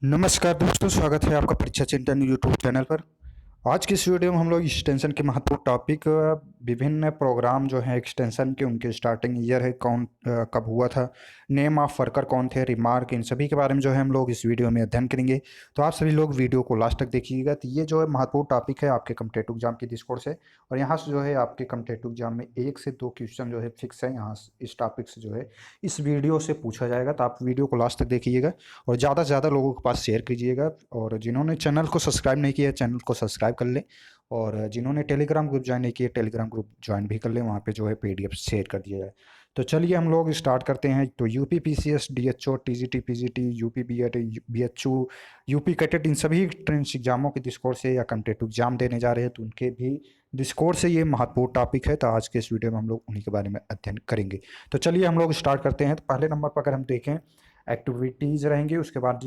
नमस्कार दोस्तों, स्वागत है आपका परीक्षा चिंतन यूट्यूब चैनल पर। आज की इस वीडियो में हम लोग एक्सटेंशन के महत्वपूर्ण टॉपिक, विभिन्न प्रोग्राम जो हैं एक्सटेंशन के, उनके स्टार्टिंग ईयर है, कौन कब हुआ था, नेम ऑफ वर्कर कौन थे, रिमार्क, इन सभी के बारे में जो है हम लोग इस वीडियो में अध्ययन करेंगे। तो आप सभी लोग वीडियो को लास्ट तक देखिएगा। तो ये जो है महत्वपूर्ण टॉपिक है आपके कॉम्पिटिटिव एग्जाम की दृष्टिकोण से, और यहाँ से जो है आपके कॉम्पिटिटिव एग्जाम में 1 से 2 क्वेश्चन जो है फिक्स है यहाँ इस टॉपिक से जो है इस वीडियो से पूछा जाएगा। तो आप वीडियो को लास्ट तक देखिएगा और ज़्यादा से ज़्यादा लोगों के पास शेयर कीजिएगा। और जिन्होंने चैनल को सब्सक्राइब नहीं किया है, चैनल को सब्सक्राइब कर लें, और जिन्होंने टेलीग्राम ग्रुप ज्वाइन नहीं किया, टेलीग्राम ग्रुप ज्वाइन भी कर लें, वहाँ पे जो है पीडीएफ शेयर कर दिया जाए। तो चलिए हम लोग स्टार्ट करते हैं। तो UP PCS, DHO, TGT, PGT, UP BEd, BHU, UP cadet, इन सभी एंट्रेंस एग्जामों के दृष्टिकोण से या कॉम्पिटिटिव एग्जाम देने जा रहे हैं तो उनके भी दृष्टिकोण से ये महत्वपूर्ण टॉपिक है। तो आज के इस वीडियो में हम लोग उन्हीं के बारे में अध्ययन करेंगे। तो चलिए हम लोग स्टार्ट करते हैं। तो पहले नंबर पर अगर हम देखें, एक्टिविटीज़ रहेंगी, उसके बाद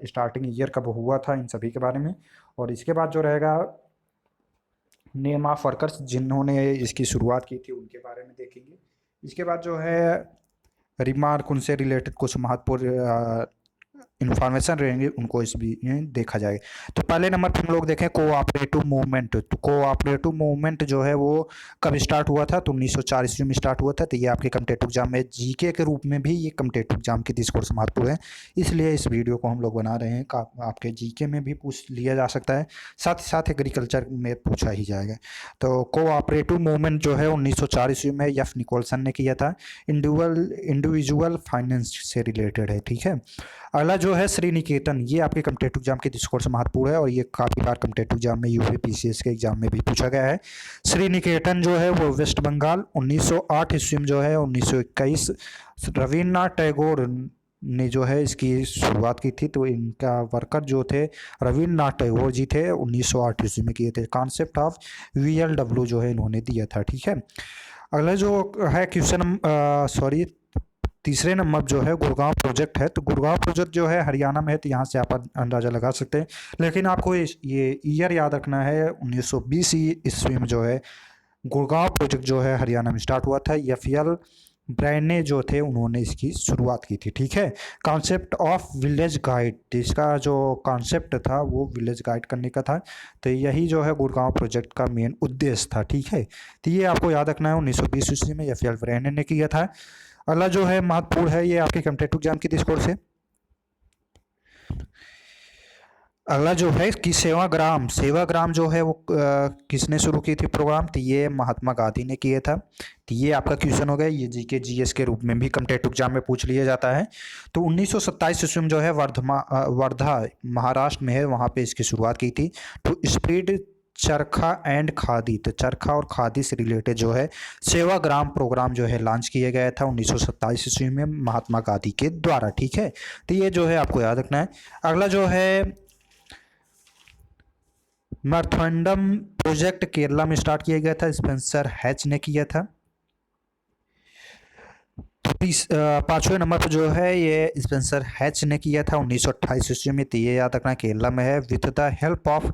स्टार्टिंग ईयर कब हुआ था, इन सभी के बारे में, और इसके बाद जो रहेगा नेम ऑफ वर्कर्स जिन्होंने इसकी शुरुआत की थी उनके बारे में देखेंगे। इसके बाद जो है रिमार्क, उनसे रिलेटेड कुछ महत्वपूर्ण इन्फॉर्मेशन रहेंगे, उनको इस भी में देखा जाएगा। तो पहले नंबर पर हम लोग देखें कोऑपरेटिव मूवमेंट। तो कोऑपरेटिव मूवमेंट जो है वो कब स्टार्ट हुआ था? तो 1904 ईस्वी में स्टार्ट हुआ था। तो ये आपके कॉम्पिटिटिव एग्जाम में जीके के रूप में भी ये कॉम्पिटिटिव एग्जाम की दृष्टिकोण से महत्वपूर्ण है, इसलिए इस वीडियो को हम लोग बना रहे हैं। आपके जीके में भी पूछ लिया जा सकता है, साथ ही साथ एग्रीकल्चर में पूछा ही जाएगा। तो कोऑपरेटिव मूवमेंट जो है 1904 ईस्वी में एफ निकोलसन ने किया था। इंडिविजुअल फाइनेंस से रिलेटेड है, ठीक है। अगला जो है श्री निकेतन, ये आपके कॉम्पिटिटिव एग्जाम के दृष्टिकोण से महत्वपूर्ण है और ये काफ़ी बार कॉम्पिटिटिव एग्जाम में यूपी पीसीएस के एग्जाम में भी पूछा गया है। श्री निकेतन जो है वो वेस्ट बंगाल 1908 ईस्वी में जो है 1921 रविन्द्रनाथ टैगोर ने जो है इसकी शुरुआत की थी। तो इनका वर्कर जो थे रविन्द्रनाथ टैगोर जी थे, 1908 ईस्वी में किए थे। कॉन्सेप्ट ऑफ VLW जो है इन्होंने दिया था, ठीक है। अगला जो है क्वेश्चन, सॉरी, तीसरे नंबर जो है गुड़गांव प्रोजेक्ट है। तो गुड़गांव प्रोजेक्ट जो है हरियाणा में है, तो यहाँ से आप अंदाज़ा लगा सकते हैं, लेकिन आपको ये ईयर याद रखना है। 1920 ईस्वी में जो है गुड़गांव प्रोजेक्ट जो है हरियाणा में स्टार्ट हुआ था। FL ब्रैने जो थे उन्होंने इसकी शुरुआत की थी, ठीक है। कॉन्सेप्ट ऑफ विलेज गाइड, इसका जो कॉन्सेप्ट था वो विलेज गाइड करने का था। तो यही जो है गुड़गांव प्रोजेक्ट का मेन उद्देश्य था, ठीक है। तो ये आपको याद रखना है, 1920 ईस्वी में FL ब्रैने ने किया था। अगला जो है महत्वपूर्ण है, ये आपके कॉम्पिटिटिव एग्जाम की दृष्टिकोण से। अगला जो है कि सेवाग्राम, सेवाग्राम जो है वो किसने शुरू की थी प्रोग्राम? तो ये महात्मा गांधी ने किया था। तो ये आपका क्वेश्चन हो गया, ये जीके जीएस के रूप में भी कॉम्पिटिटिव एग्जाम में पूछ लिया जाता है। तो 1927 ईस्वी में जो है वर्धा महाराष्ट्र में है, वहाँ पे इसकी शुरुआत की थी। तो स्प्रीड चरखा एंड खादी, तो चरखा और खादी से रिलेटेड जो है सेवाग्राम प्रोग्राम जो है लॉन्च किया गया था 1927 ईस्वी में महात्मा गांधी के द्वारा, ठीक है। तो ये जो है आपको याद रखना है। अगला जो है मारथंडम प्रोजेक्ट केरला में स्टार्ट किया गया था, स्पेंसर हैच ने किया था। पाँचवें नंबर पर जो है ये स्पेंसर हैच ने किया था 1928 ईस्वी में। तो ये याद रखना केरला में है, with the help of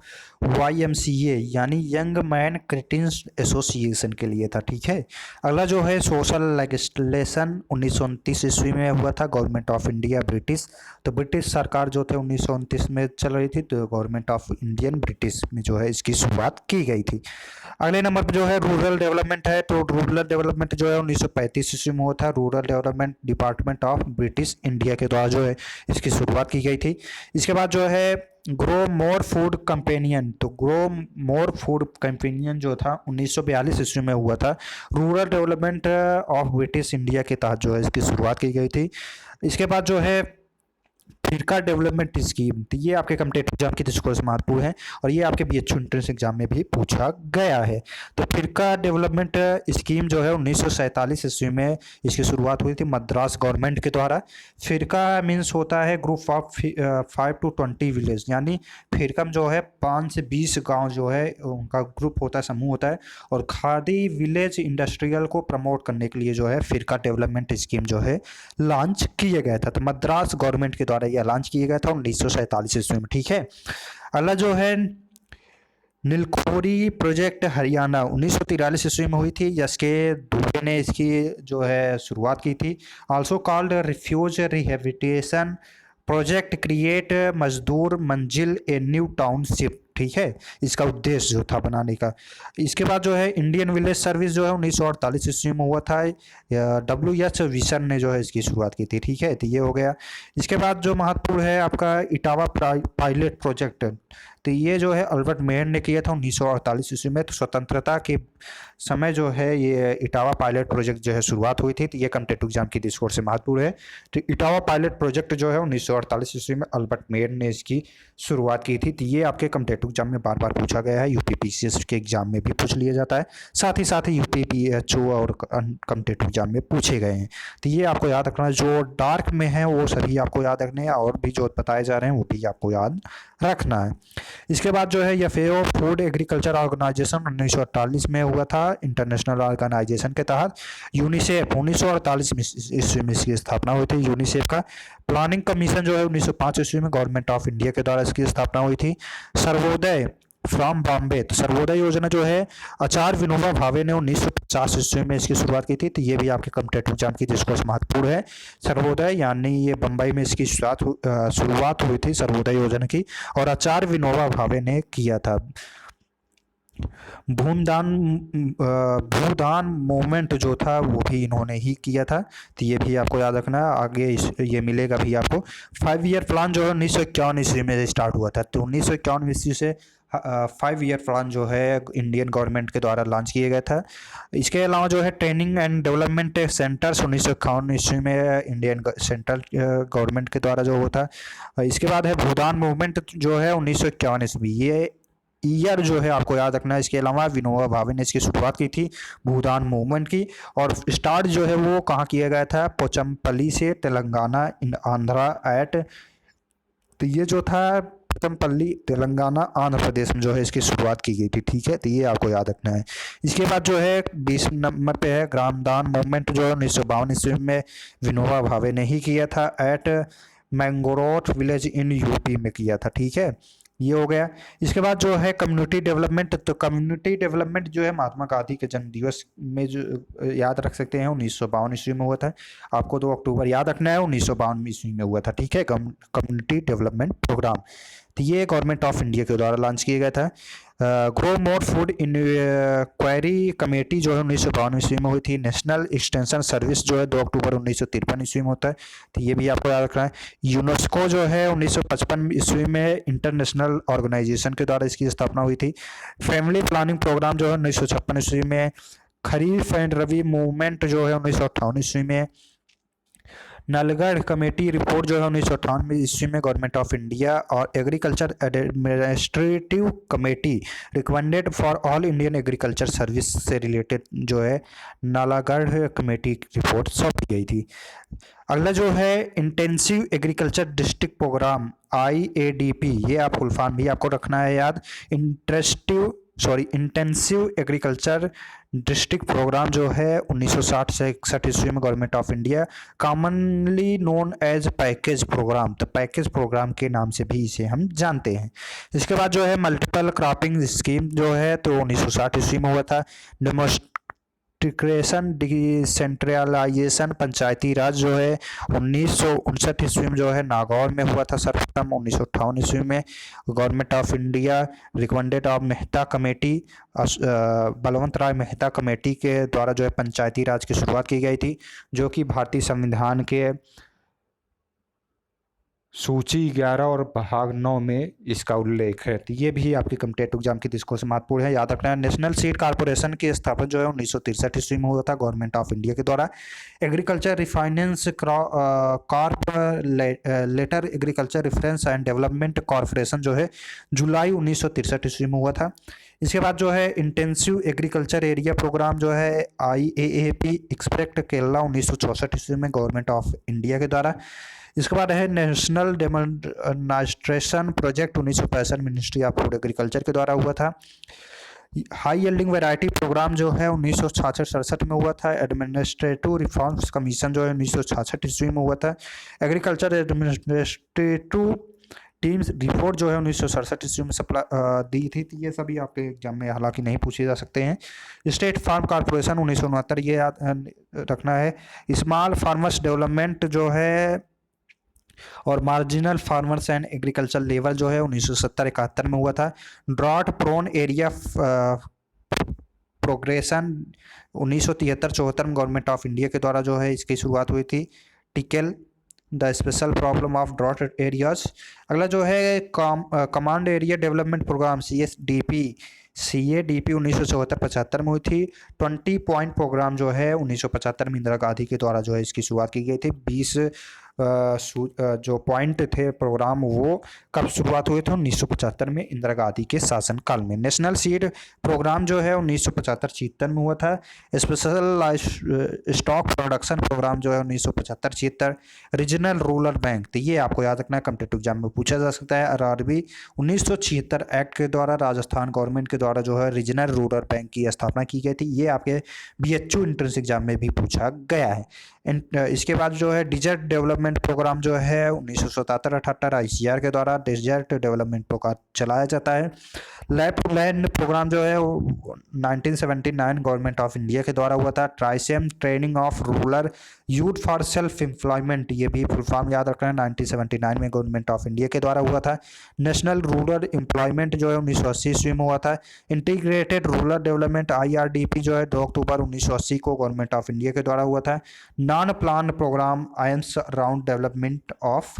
YMCA यानी यंग मैन क्रिटिन्स एसोसिएशन के लिए था, ठीक है। अगला जो है सोशल लेजिस्लेशन 1929 ईस्वी में हुआ था, गवर्नमेंट ऑफ इंडिया ब्रिटिश। तो ब्रिटिश सरकार जो थे 1929 में चल रही थी, तो गवर्नमेंट ऑफ इंडियन ब्रिटिश में जो है इसकी शुरुआत की गई थी। अगले नंबर पर जो है रूरल डेवलपमेंट है। तो रूरल डेवलपमेंट जो है 1935 ईस्वी में हुआ था, rural development department of British India के द्वारा जो है इसकी शुरुआत की गई थी। इसके बाद जो है ग्रो मोर फूड कंपेनियन, तो ग्रो मोर फूड कंपेनियन जो था 1942 ईस्वी में हुआ था, rural development of British India के तहत जो है इसकी शुरुआत की गई थी। इसके बाद जो है फिरका डेवलपमेंट स्कीम, तो ये आपके कॉम्पिटिटिव एग्जाम की दृष्टिकोण से महत्वपूर्ण है और ये आपके BHU एंट्रेंस एग्जाम में भी पूछा गया है। तो फिरका डेवलपमेंट स्कीम जो है 1947 ईस्वी में इसकी शुरुआत हुई थी मद्रास गवर्नमेंट के द्वारा। फिरका मीन्स होता है ग्रुप ऑफ 5 to 20 विलेज, यानी फिरका जो है 5 से 20 गाँव जो है उनका ग्रुप होता है, समूह होता है, और खादी विलेज इंडस्ट्रियल को प्रमोट करने के लिए जो है फिरका डेवलपमेंट स्कीम जो है लॉन्च किया गया था। तो मद्रास गवर्नमेंट के द्वारा यह लॉन्च किया गया था 1947 ईस्वी में, ठीक है। अगला जो है नीलखोरी प्रोजेक्ट हरियाणा 1943 ईस्वी में हुई थी, जिसके दुबे ने इसकी जो है शुरुआत की थी। Also called refuge rehabilitation project create मजदूर मंजिल ए न्यू टाउनशिप, ठीक है, इसका उद्देश्य जो था बनाने का। इसके बाद जो है इंडियन विलेज सर्विस जो है 1948 ईस्वी में हुआ था। WH विशन ने जो है इसकी शुरुआत की थी, ठीक है, तो ये हो गया। इसके बाद जो महत्वपूर्ण है आपका इटावा पायलट प्रोजेक्ट, तो ये जो है अल्बर्ट मेयर ने किया था 1948 ईस्वी में। तो स्वतंत्रता के समय जो है ये इटावा पायलट प्रोजेक्ट जो है शुरुआत हुई थी। तो ये कॉम्पिटिटिव एग्जाम की दृष्टिकोण से महत्वपूर्ण है। तो इटावा पायलट प्रोजेक्ट जो है 1948 ईस्वी में अल्बर्ट मेयर ने इसकी शुरुआत की थी। तो ये आपके कॉम्पिटिटिव एग्जाम में बार बार पूछा गया है, यूपीपीसीएस के एग्जाम में भी पूछ लिया जाता है, साथ ही यूपीपीएचओ और कॉम्पिटिटिव एग्जाम में पूछे गए हैं। तो ये आपको याद रखना है, जो डार्क में है वो सभी आपको याद रखने हैं, और भी जो बताए जा रहे हैं वो भी आपको याद रखना है। इसके बाद जो है एफएओ फूड एग्रीकल्चर ऑर्गेनाइजेशन 1948 में हुआ था, इंटरनेशनल ऑर्गेनाइजेशन के तहत। यूनिसेफ 1948 ईस्वी में इसकी स्थापना हुई थी। यूनिसेफ का प्लानिंग कमीशन जो है 1905 ईस्वी में गवर्नमेंट ऑफ इंडिया के द्वारा इसकी स्थापना हुई थी। सर्वोदय फ्रॉम बॉम्बे, तो सर्वोदय योजना जो है आचार्य विनोबा भावे ने 1950 ईस्वी में इसकी शुरुआत की थी। तो ये भी आपके कॉम्पिटिटिव एग्जाम की दृष्टिकोण से महत्वपूर्ण है। सर्वोदय यानी ये बम्बई में इसकी शुरुआत हुई थी सर्वोदय योजना की, और आचार्य विनोबा भावे ने किया था। भूदान भूदान मूवमेंट जो था वो भी इन्होंने ही किया था। तो ये भी आपको याद रखना है, आगे ये मिलेगा भी आपको। 5 ईयर प्लान जो है 1951 ईस्वी में स्टार्ट हुआ था। तो 1951 ईस्वी से 5 ईयर प्लान जो है इंडियन गवर्नमेंट के द्वारा लॉन्च किया गया था। इसके अलावा जो है ट्रेनिंग एंड डेवलपमेंट सेंटर्स 1951 ईस्वी में इंडियन सेंट्रल गवर्नमेंट के द्वारा जो होता। इसके बाद है भूदान मूवमेंट जो है 1951 ईस्वी, ये ईयर जो है आपको याद रखना है। इसके अलावा विनोबा भावे ने इसकी शुरुआत की थी भूदान मूवमेंट की, और स्टार्ट जो है वो कहाँ किया गया था, पोचमपल्ली से, तेलंगाना इन आंध्रा एट। तो ये जो था पोचमपल्ली तेलंगाना आंध्र प्रदेश में जो है इसकी शुरुआत की गई थी, ठीक है, तो ये आपको याद रखना है। इसके बाद जो है 20 नंबर पे है ग्रामदान मूवमेंट जो है 1952 ईस्वी में विनोबा भावे ने ही किया था, एट मैंगोरोट विलेज इन यूपी में किया था, ठीक है, ये हो गया। इसके बाद जो है कम्युनिटी डेवलपमेंट, तो कम्युनिटी डेवलपमेंट जो है महात्मा गांधी के जन्म दिवस में जो याद रख सकते हैं 1952 ईस्वी में हुआ था। आपको 2 अक्टूबर याद रखना है, 1952 ईस्वी में हुआ था, ठीक है, कम्युनिटी डेवलपमेंट प्रोग्राम। तो ये गवर्नमेंट ऑफ इंडिया के द्वारा लॉन्च किया गया था। Grow more food inquiry committee जो है 1952 ईस्वी में हुई थी। नेशनल एक्सटेंशन सर्विस जो है 2 अक्टूबर 1953 ईस्वी में होता है। तो ये भी आपको याद रखना है। यूनेस्को जो है 1955 ईस्वी में इंटरनेशनल ऑर्गेनाइजेशन के द्वारा इसकी स्थापना हुई थी। फैमिली प्लानिंग प्रोग्राम जो है 1956 ईस्वी में। खरीफ एंड रबी मूवमेंट जो है 1958 ईस्वी में। नलगढ़ कमेटी रिपोर्ट जो है 1998 ईस्वी में गवर्नमेंट ऑफ इंडिया। और agriculture administrative committee recommended for all Indian agriculture service से रिलेटेड जो है नालागढ़ कमेटी रिपोर्ट सौंपी गई थी। अगला जो है intensive agriculture district programme IADP, ये आप फुल फॉर्म भी आपको रखना है याद। इंटेंसिव एग्रीकल्चर डिस्ट्रिक्ट प्रोग्राम जो है 1960 से 61 ईस्वी में government of India, commonly known as package programme, तो पैकेज प्रोग्राम के नाम से भी इसे हम जानते हैं। इसके बाद जो है मल्टीपल क्रॉपिंग स्कीम जो है तो 1960 ईस्वी में हुआ था। डेमोक्रेशन डिसेंट्रलाइजेशन पंचायती राज जो है 1959 ईस्वी में जो है नागौर में हुआ था सर्वप्रथम। 1958 ईस्वी में government of India recommended of Mehta committee, Balwant Rai Mehta committee के द्वारा जो है पंचायती राज की शुरुआत की गई थी, जो कि भारतीय संविधान के सूची 11 और भाग 9 में इसका उल्लेख है। तो ये भी आपकी कॉम्पिटिटिव एग्जाम की दृष्टिकोण से महत्वपूर्ण है, याद रखना है। नेशनल सीड कॉर्पोरेशन की स्थापना जो है 1963 ईस्वी में हुआ था गवर्नमेंट ऑफ इंडिया के द्वारा। Agriculture refinance corp later agriculture reference and development corporation जो है जुलाई 1963 ईस्वी में हुआ था। इसके बाद जो है इंटेंसिव एग्रीकल्चर एरिया प्रोग्राम जो है IAAP एक्सपेक्ट केरला 1964 ईस्वी में गवर्नमेंट ऑफ इंडिया के द्वारा। इसके बाद है national demonstration project 1965 ministry of food agriculture के द्वारा हुआ था। हाई यील्डिंग वैरायटी प्रोग्राम जो है 1966-67 में हुआ था। एडमिनिस्ट्रेटिव रिफॉर्म्स कमीशन जो है 1966 ईस्वी में हुआ था। एग्रीकल्चर एडमिनिस्ट्रेटिव टीम्स रिपोर्ट जो है 1967 ईस्वी में दी थी। तो ये सभी आपके एग्जाम में हालांकि नहीं पूछे जा सकते हैं। स्टेट फार्म कॉर्पोरेशन 1969, ये याद रखना है। स्मॉल फार्मर्स डेवलपमेंट जो है और marginal farmers and agriculture level जो है 1970-71 में हुआ था। ड्रॉट प्रोन एरिया प्रोग्रेशन 1973-74 में गवर्नमेंट ऑफ इंडिया के द्वारा जो है इसकी शुरुआत हुई थी। Tackle the special problem of drought areas. अगला जो है command area development programme CADP 1974-75 में हुई थी। 20 पॉइंट प्रोग्राम जो है 1975 में इंदिरा गांधी के द्वारा जो है इसकी शुरुआत की गई थी। 20 जो पॉइंट थे प्रोग्राम वो कब शुरुआत हुए थे? 1975 में इंदिरा गांधी के शासनकाल में। नेशनल सीड प्रोग्राम जो है 1975-76 में हुआ था। स्पेशल स्टॉक प्रोडक्शन प्रोग्राम जो है 1975-76। रीजनल रूरल बैंक, तो ये आपको याद रखना है, कॉम्पिटिटिव एग्जाम में पूछा जा सकता है। RRB 1976 एक्ट के द्वारा राजस्थान गवर्नमेंट के द्वारा जो है रीजनल रूरल बैंक की स्थापना की गई थी। ये आपके BHU एंट्रेंस एग्जाम में भी पूछा गया है। इसके बाद जो है डिजर्ट डेवलपमेंट प्रोग्राम जो है 1977-78 ICAR के द्वारा डिजर्ट डेवलपमेंट प्रोग्राम चलाया जाता है। लैंड प्रोग्राम जो है 1979 गवर्नमेंट ऑफ इंडिया के द्वारा हुआ था। TRYSEM training of rural youth for self employment, ये भी फुल फॉर्म याद रखना है, 1979 में गवर्नमेंट ऑफ इंडिया के द्वारा हुआ था। नेशनल रूरल एम्प्लॉयमेंट जो है 1980 ईस्वी में हुआ था। इंटीग्रेटेड रूरल डेवलपमेंट IRDP जो है 2 अक्टूबर 1980 को गवर्नमेंट ऑफ इंडिया के द्वारा हुआ था। Non plan programme aims around development of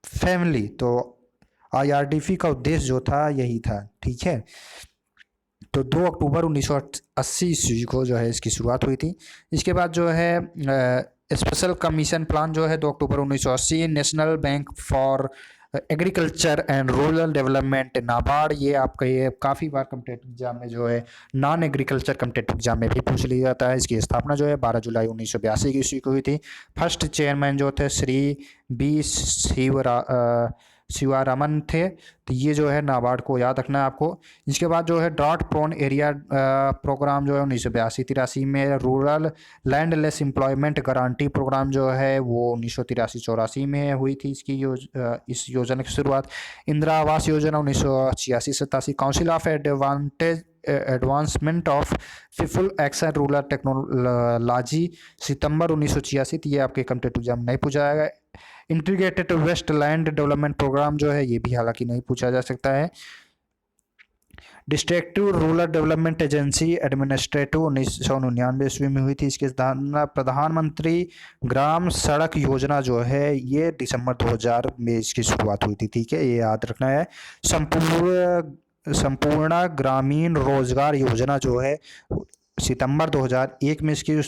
family, तो IRDP का उद्देश्य जो था यही था। ठीक है, तो 2 अक्टूबर 1980 ईस्वी को जो है इसकी शुरुआत हुई थी। इसके बाद जो है स्पेशल कमीशन प्लान जो है 2 अक्टूबर 1980। National bank for agriculture and rural development NABARD, ये आपका ये काफ़ी बार कॉम्पिटिटिव एग्जाम में जो है नॉन एग्रीकल्चर कॉम्पिटिटिव एग्जाम में भी पूछ लिया जाता है। इसकी स्थापना जो है 12 जुलाई 1982 की ईस्वी को हुई थी। फर्स्ट चेयरमैन जो थे श्री B शिवारामन थे। तो ये जो है नाबार्ड को याद रखना है आपको। इसके बाद जो है ड्रॉट प्रोन एरिया प्रोग्राम जो है 1982-83 में। Rural landless employment guarantee programme जो है वो 1983-84 में हुई थी इसकी इस योजना की शुरुआत। इंदिरा आवास योजना 1986-87। Council of advancement of people action rural technology सितंबर 1986। ये आपके कॉम्पिटिटिव एग्जाम नहीं पूछा जाएगा। Integrated waste land development programme जो है ये भी हालांकि नहीं पूछा जा सकता है। डिस्ट्रिक्टिव रूरल डेवलपमेंट एजेंसी एडमिनिस्ट्रेटिव 1999 ईस्वी में हुई थी। इसके प्रधानमंत्री ग्राम सड़क योजना जो है ये दिसंबर 2000 में इसकी शुरुआत हुई थी। ठीक है, ये याद रखना है। संपूर्ण ग्रामीण रोजगार योजना जो है सितंबर 2001 में इसकी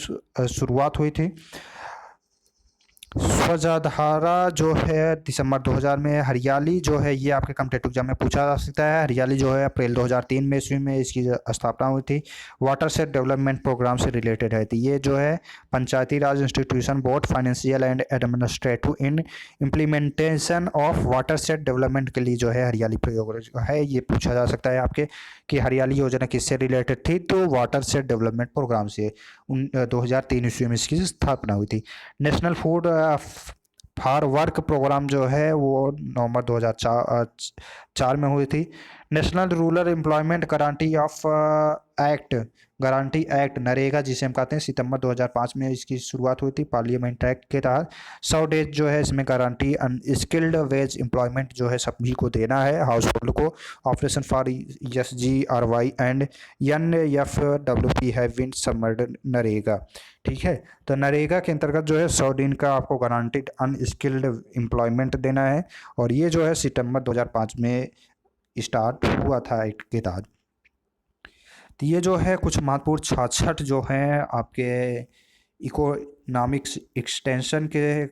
शुरुआत हुई थी। स्वजधारा जो है दिसंबर 2000 में। हरियाली जो है ये आपके कॉम्पिटिटिव एग्जाम में पूछा जा सकता है। हरियाली जो है अप्रैल 2003 में ईस्वी में इसकी स्थापना हुई थी। वाटर सेट डेवलपमेंट प्रोग्राम से रिलेटेड है। तो ये जो है Panchayati Raj institution board financial and administrative in implementation of watershed development के लिए जो है हरियाली प्रयोग है ये पूछा जा सकता है आपके कि हरियाली योजना किससे रिलेटेड थी? तो वाटर सेट डेवलपमेंट प्रोग्राम से 2003 ईस्वी में इसकी स्थापना हुई थी। National food for work programme जो है वो नवंबर 2004 में हुई थी। National rural employment guarantee act NREGA जिसे हम कहते हैं सितंबर 2005 में इसकी शुरुआत हुई थी। पार्लियामेंट एक्ट के तहत 100 डेज जो है इसमें गारंटी अनस्किल्ड वेज एम्प्लॉयमेंट जो है सभी को देना है, हाउस होल्ड को। Operation for SGRY and NFWP have been submerged NREGA. ठीक है, तो नरेगा के अंतर्गत जो है 100 दिन का आपको गारंटीड अनस्किल्ड एम्प्लॉयमेंट देना है और ये जो है सितंबर 2005 में स्टार्ट हुआ था एक्ट के तहत। तो ये जो है कुछ महत्वपूर्ण 66 जो हैं आपके इकोनॉमिक्स एक्सटेंशन के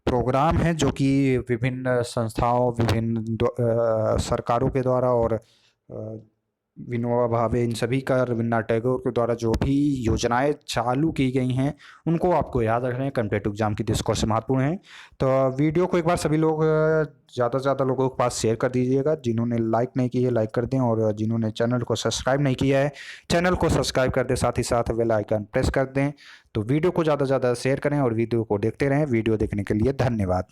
प्रोग्राम हैं जो कि विभिन्न संस्थाओं विभिन्न सरकारों के द्वारा और विनोबा भावे इन सभी का रविन्द्रनाथ टैगोर के द्वारा जो भी योजनाएं चालू की गई हैं उनको आपको याद रखना है, कॉम्पिटिटिव एग्जाम की दृष्टि से महत्वपूर्ण है। तो वीडियो को एक बार सभी लोग ज़्यादा से ज़्यादा लोगों के पास शेयर कर दीजिएगा। जिन्होंने लाइक नहीं की है लाइक कर दें और जिन्होंने चैनल को सब्सक्राइब नहीं किया है चैनल को सब्सक्राइब कर दें, साथ ही साथ बेल आइकन प्रेस कर दें। तो वीडियो को ज़्यादा से ज़्यादा शेयर करें और वीडियो को देखते रहें। वीडियो देखने के लिए धन्यवाद।